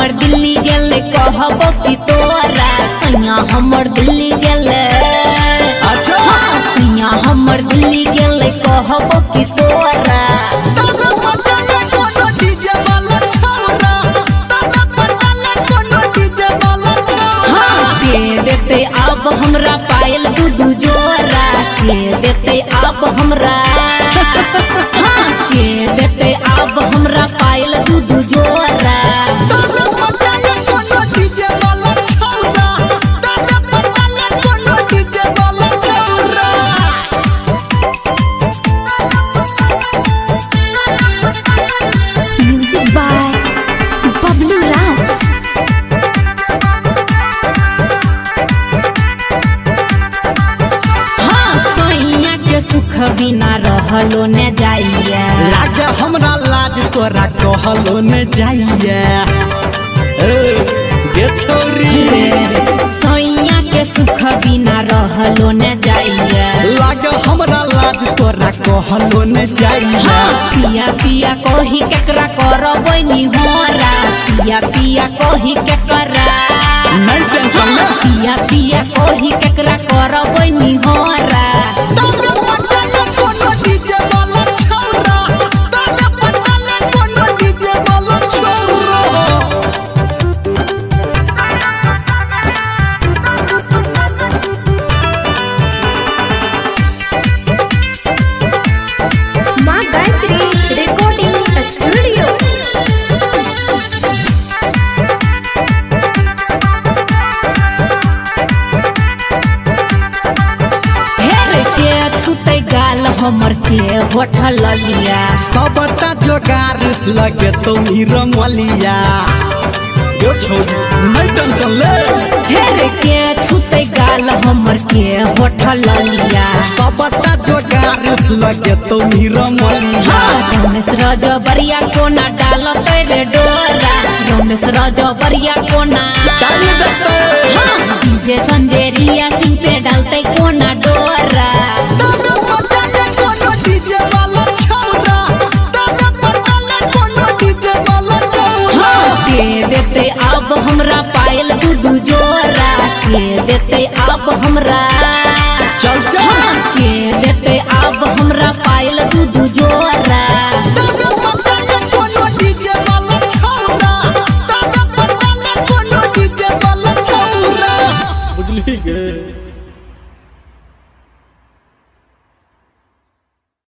हमर दिल्ली गेले कहबो कि तोरा सैया हमर दिल्ली गेले। अच्छा सैया हमर दिल्ली गेले कहबो कि तोरा देते अब हमरा पायल दूधू जोरा के देते अब हमरा के देते अब हमरा पायल दूधू जोरा। म्यूजिक बाय बबलू राज। सुख बिना रहलो न जाइए लागे हमरा लाज तोरा कहलो न जाइए। गे छोरी सैया के सुख बिना रहलो न जाइए लागे हमरा लाज तोरा कहलो न जाइए। पिया पिया कही केकरा करबै निहोरा पिया पिया कही केकरा नहीं टेंशन ले पिया पिया कही केकरा करबै निहोरा। गाल हमर के होठल लिया सबटा जोगार लगे तुमी रमलिया। जो छोरी नहीं टेंशन ले हेरे के छुते गाल हमर के होठल लिया सबटा जोगार लगे तुमी रमलिया। रमेश रजबरिया कोना डालते रे डोरा रमेश रजबरिया कोना डाल देते डीजे संजेरिया सिंह पे डालते कोना डोरा। देते अब हमरा पायल दूधू जोरा के देते अब हमरा चल चल के देते अब हमरा पायल दूधू जोरा। बुझली गे।